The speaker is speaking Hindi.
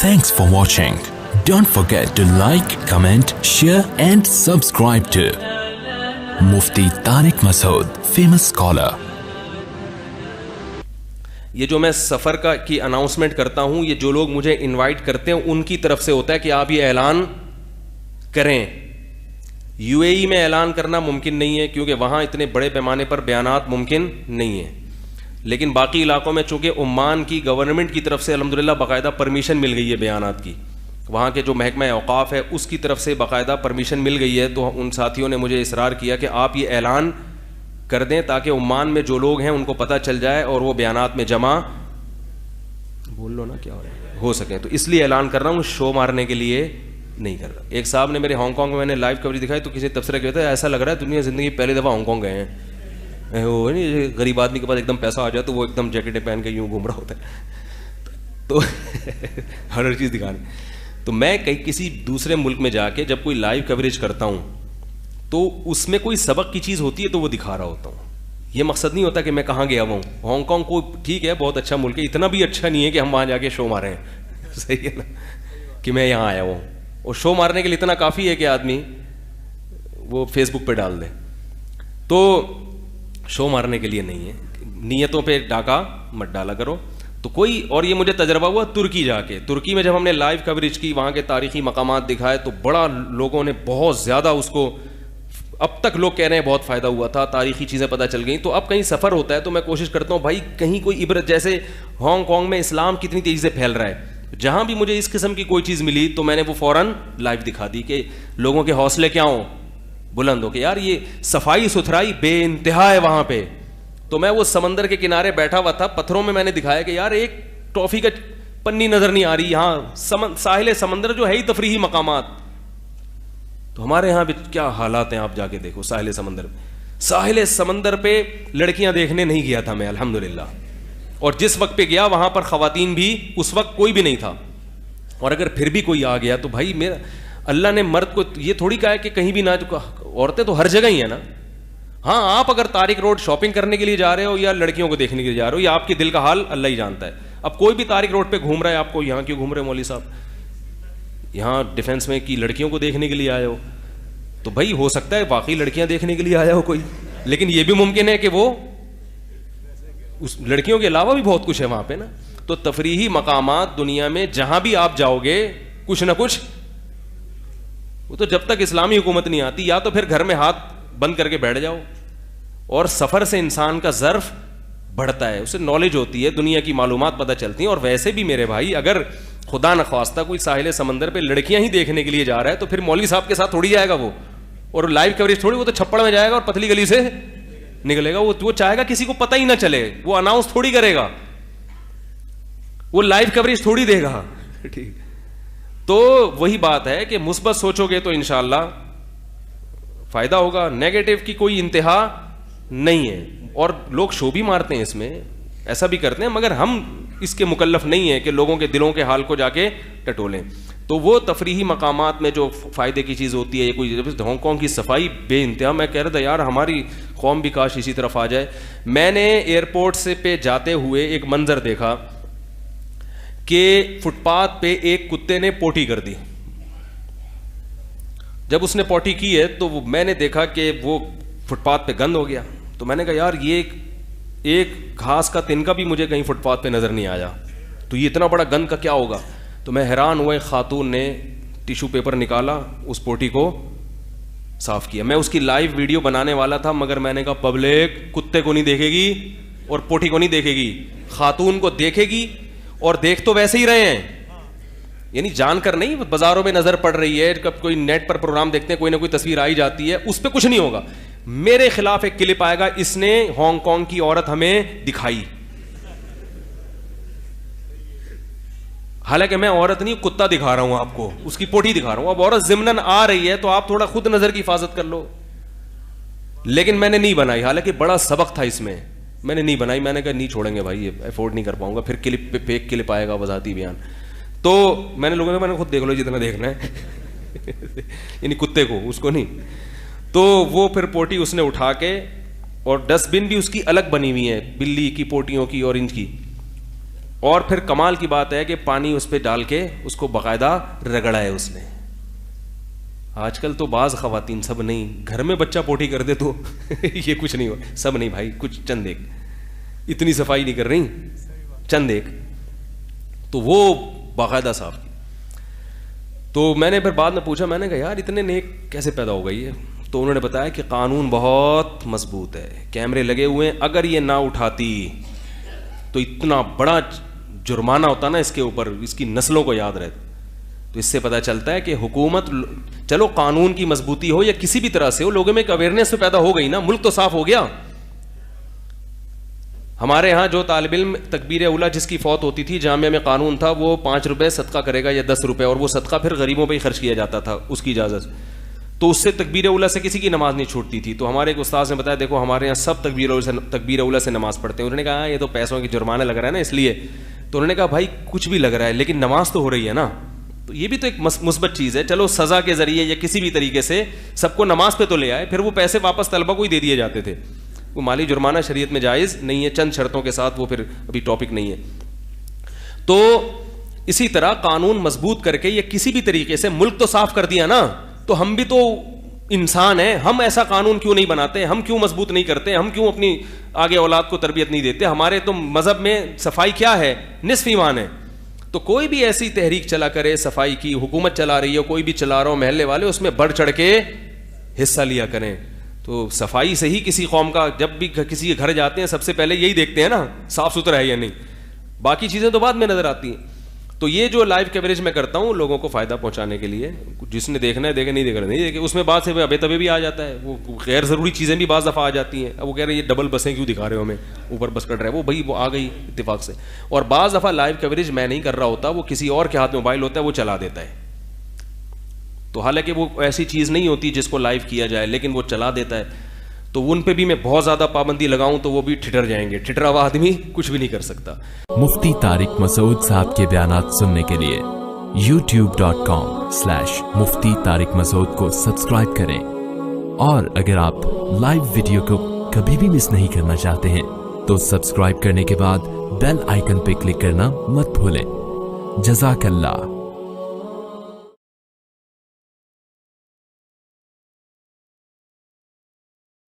Thanks for watching. Don't forget to like, comment, share and subscribe to Mufti Tariq Masood, famous scholar. ये जो मैं सफ़र की अनाउंसमेंट करता हूँ, ये जो लोग मुझे इनवाइट करते हैं उनकी तरफ से होता है कि आप ये ऐलान करें। यूएई में ऐलान करना मुमकिन नहीं है क्योंकि वहाँ इतने बड़े पैमाने पर बयानात मुमकिन नहीं है, लेकिन बाकी इलाकों में चूँकि ओमान की गवर्नमेंट की तरफ से अल्हम्दुलिल्लाह बाकायदा परमिशन मिल गई है बयानात की, वहाँ के जो महकमा औक़ाफ़ है उसकी तरफ से बाकायदा परमिशन मिल गई है, तो उन साथियों ने मुझे इसरार किया कि आप ये ऐलान कर दें ताकि ओमान में जो लोग हैं उनको पता चल जाए और वो बयानात में जमा बोल लो ना क्या हो सके। तो इसलिए ऐलान कर रहा हूँ, शो मारने के लिए नहीं कर रहा। एक साहब ने मेरे हांगकांग में मैंने लाइव कवरेज दिखाई तो किसी तबसरा किया था, ऐसा लग रहा है दुनिया ज़िंदगी पहली दफ़ा हांगकांग गए हैं। वो नहीं, गरीब आदमी के पास एकदम पैसा आ जाए तो वो एकदम जैकेटें पहन के यूँ घूम रहा होता है, तो हर चीज़ दिखाने। तो मैं कहीं किसी दूसरे मुल्क में जाके जब कोई लाइव कवरेज करता हूँ तो उसमें कोई सबक की चीज़ होती है तो वो दिखा रहा होता हूँ। ये मकसद नहीं होता कि मैं कहाँ गया हुआ हूँ। हांगकांग को ठीक है, बहुत अच्छा मुल्क है, इतना भी अच्छा नहीं है कि हम वहाँ जाके शो मारें सही है ना, कि मैं यहाँ आया हूँ। और शो मारने के लिए इतना काफ़ी है कि आदमी वो फेसबुक पे डाल दे, तो शो मारने के लिए नहीं है। नीयतों पे डाका मत डाला करो। तो कोई, और ये मुझे तजर्बा हुआ तुर्की जाके, तुर्की में जब हमने लाइव कवरेज की, वहाँ के तारीखी मकामात दिखाए तो बड़ा लोगों ने बहुत ज़्यादा उसको, अब तक लोग कह रहे हैं बहुत फ़ायदा हुआ था, तारीखी चीज़ें पता चल गई। तो अब कहीं सफ़र होता है तो मैं कोशिश करता हूँ भाई कहीं कोई इबरत, जैसे हांगकांग में इस्लाम कितनी तेज़ी से फैल रहा है, जहाँ भी मुझे इस किस्म की कोई चीज़ मिली तो मैंने वो फ़ौरन लाइव दिखा दी कि लोगों के हौसले क्या हों, बुलंद हो कि यार ये सफाई सुथराई बेइंतहा है वहाँ पे। तो मैं वो समंदर के किनारे बैठा हुआ था, पत्थरों में मैंने दिखाया कि यार एक टॉफ़ी का पन्नी नज़र नहीं आ रही यहाँ, साहिल समंदर जो है ही तफरीही मकामात। तो हमारे यहाँ भी क्या हालात हैं, आप जाके देखो साहिल समंदर में। साहिल समंदर पे लड़कियां देखने नहीं गया था मैं अल्हम्दुलिल्लाह, और जिस वक्त पे गया वहां पर ख़वातीन भी उस वक्त कोई भी नहीं था। और अगर फिर भी कोई आ गया तो भाई मेरा अल्लाह ने मर्द को ये थोड़ी कहा है कि कहीं भी ना, औरतें तो हर जगह ही है ना। हाँ, आप अगर तारिक रोड शॉपिंग करने के लिए जा रहे हो या लड़कियों को देखने के लिए जा रहे हो, या आपके दिल का हाल अल्लाह ही जानता है। अब कोई भी तारिक रोड पे घूम रहा है, आपको यहाँ क्यों घूम रहे हो मौलवी साहब, यहाँ डिफेंस में की लड़कियों को देखने के लिए आए हो, तो भाई हो सकता है वाकई लड़कियां देखने के लिए आया हो कोई, लेकिन ये भी मुमकिन है कि वो उस लड़कियों के अलावा भी बहुत कुछ है वहां पे ना। तो तफरीही मकामात दुनिया में जहां भी आप जाओगे कुछ ना कुछ, वो तो जब तक इस्लामी हुकूमत नहीं आती या तो फिर घर में हाथ बंद करके बैठ जाओ। और सफर से इंसान का ज़र्फ बढ़ता है, उसे नॉलेज होती है, दुनिया की मालूमात पता चलती हैं। और वैसे भी मेरे भाई, अगर खुदा न ख्वास्ता कोई साहिल समंदर पे लड़कियां ही देखने के लिए जा रहा है तो फिर मौलवी साहब के साथ थोड़ी जाएगा वो, और लाइव कवरेज थोड़ी, वो तो छप्पड़ में जाएगा और पतली गली से निकलेगा। वो चाहेगा किसी को पता ही ना चले, वो अनाउंस थोड़ी करेगा, वो लाइव कवरेज थोड़ी देगा ठीक। तो वही बात है कि मुस्बत सोचोगे तो इंशाअल्लाह फायदा होगा, नेगेटिव की कोई इंतहा नहीं है। और लोग शो भी मारते हैं इसमें, ऐसा भी करते हैं, मगर हम इसके मुकल्लफ नहीं है कि लोगों के दिलों के हाल को जाके टटोलें। तो वो तफरीही मकामात में जो फ़ायदे की चीज़ होती है, ये कोई हांगकांग की सफाई बेइंतहा, मैं कह रहा था यार हमारी कौम भी काश इसी तरफ आ जाए। मैंने एयरपोर्ट से पे जाते हुए एक मंजर देखा कि फुटपाथ पे एक कुत्ते ने पोटी कर दी। जब उसने पोटी की है तो मैंने देखा कि वो फुटपाथ पे गंद हो गया। तो मैंने कहा यार ये एक घास का तिनका भी मुझे कहीं फुटपाथ पे नज़र नहीं आया, तो ये इतना बड़ा गंद का क्या होगा। तो मैं हैरान हुआ, खातून ने टिशू पेपर निकाला, उस पोटी को साफ किया। मैं उसकी लाइव वीडियो बनाने वाला था, मगर मैंने कहा पब्लिक कुत्ते को नहीं देखेगी और पोटी को नहीं देखेगी, खातून को देखेगी। और देख तो वैसे ही रहे हैं, यानी जानकर नहीं, बाजारों में नजर पड़ रही है, कब कोई नेट पर प्रोग्राम देखते हैं कोई ना कोई तस्वीर आई जाती है, उस पर कुछ नहीं होगा। मेरे खिलाफ एक क्लिप आएगा, इसने हांगकांग की औरत हमें दिखाई, हालांकि मैं औरत नहीं कुत्ता दिखा रहा हूं आपको, उसकी पोटी दिखा रहा हूं। अब औरत जिम्नन आ रही है तो आप थोड़ा खुद नजर की हिफाजत कर लो। लेकिन मैंने नहीं बनाई, हालांकि बड़ा सबक था इसमें, मैंने नहीं बनाई। मैंने कहा नहीं छोड़ेंगे भाई, ये अफोर्ड नहीं कर पाऊंगा, फिर क्लिप पे फेक क्लिप आएगा वजाती बयान। तो मैंने लोगों ने, मैंने खुद देख लो जितना देखना है यानी कुत्ते को, उसको नहीं। तो वो फिर पोटी उसने उठा के, और डस्टबिन भी उसकी अलग बनी हुई है, बिल्ली की पोटियों की और इनकी। और फिर कमाल की बात है कि पानी उस पर डाल के उसको बाकायदा रगड़ा है उसने। आजकल तो बाज खवातीन, सब नहीं, घर में बच्चा पोटी कर दे तो ये कुछ नहीं हो, सब नहीं भाई, कुछ चंद एक, इतनी सफाई नहीं कर रही, चंद एक, तो वो बाकायदा साफ की। तो मैंने फिर बाद में पूछा, मैंने कहा यार इतने नेक कैसे पैदा हो गई है? तो उन्होंने बताया कि कानून बहुत मजबूत है, कैमरे लगे हुए हैं, अगर ये ना उठाती तो इतना बड़ा जुर्माना होता ना इसके ऊपर, इसकी नस्लों को याद रहता। तो इससे पता चलता है कि हुकूमत, चलो कानून की मजबूती हो या किसी भी तरह से हो, लोगों में एक अवेयरनेस तो पैदा हो गई ना, मुल्क तो साफ हो गया। हमारे यहाँ जो तालिब इल्म तकबीर उला जिसकी फौत होती थी, जामिया में कानून था वो 5 रुपए सदका करेगा या 10 रुपए, और वो सदका फिर गरीबों पे ही खर्च किया जाता था उसकी इजाज़त, तो उससे तकबीर उला से किसी की नमाज नहीं छूटती थी। तो हमारे एक उस्ताद ने बताया, देखो हमारे यहाँ सब तकबीर उला से नमाज पढ़ते हैं। उन्होंने कहा ये तो पैसों के जुर्माना लग रहा है ना इसलिए। तो उन्होंने कहा भाई कुछ भी लग रहा है लेकिन नमाज तो हो रही है ना, तो ये भी तो एक मुस्बत चीज़ है। चलो सज़ा के ज़रिए या किसी भी तरीके से सबको नमाज पे तो ले आए, फिर वो पैसे वापस तलबा को ही दे दिए जाते थे। वो माली जुर्माना शरीयत में जायज़ नहीं है, चंद शर्तों के साथ, वो फिर अभी टॉपिक नहीं है। तो इसी तरह कानून मजबूत करके या किसी भी तरीके से मुल्क तो साफ कर दिया ना, तो हम भी तो इंसान हैं, हम ऐसा कानून क्यों नहीं बनाते, हम क्यों मजबूत नहीं करते, हम क्यों अपनी आगे औलाद को तरबियत नहीं देते? हमारे तो मजहब में सफाई क्या है, निस्फ ईमान है। तो कोई भी ऐसी तहरीक चला करे सफाई की, हुकूमत चला रही हो, कोई भी चला रहा हो, महल्ले वाले, उसमें बढ़ चढ़ के हिस्सा लिया करें। तो सफाई से ही किसी कौम का, जब भी किसी के घर जाते हैं सबसे पहले यही देखते हैं ना, साफ सुथरा है या नहीं, बाकी चीज़ें तो बाद में नजर आती हैं। तो ये जो लाइव कवरेज मैं करता हूँ लोगों को फ़ायदा पहुँचाने के लिए, जिसने देखना है देखे, नहीं देखना नहीं देखे, उसमें बात से अबे तबे भी आ जाता है, वो गैर ज़रूरी चीज़ें भी बाज़ दफ़ा आ जाती हैं। अब वो कह रहे हैं ये डबल बसें क्यों दिखा रहे हो हमें, ऊपर बस कट रहा है, वो भाई वो आ गई इत्तेफाक से। और बाज़ दफ़ा लाइव कवरेज मैं नहीं कर रहा होता, वो किसी और के हाथ में मोबाइल होता है, वो चला देता है। तो हालांकि वो ऐसी चीज़ नहीं होती जिसको लाइव किया जाए, लेकिन वो चला देता है। तो उन पे भी मैं बहुत ज़्यादा पाबंदी लगाऊं तो वो भी ठिठर जाएंगे, ठिठरा हुआ आदमी कुछ भी नहीं कर सकता। मुफ्ती तारिक मसूद साहब के बयानात सुनने के लिए youtube.com/मुफ्ती तारिक मसूद को सब्सक्राइब करें। और अगर आप लाइव वीडियो को कभी भी मिस नहीं करना चाहते हैं तो सब्सक्राइब करने के बाद बेल आइकन पे क्लिक करना मत भूलें। जज़ाकल्लाह।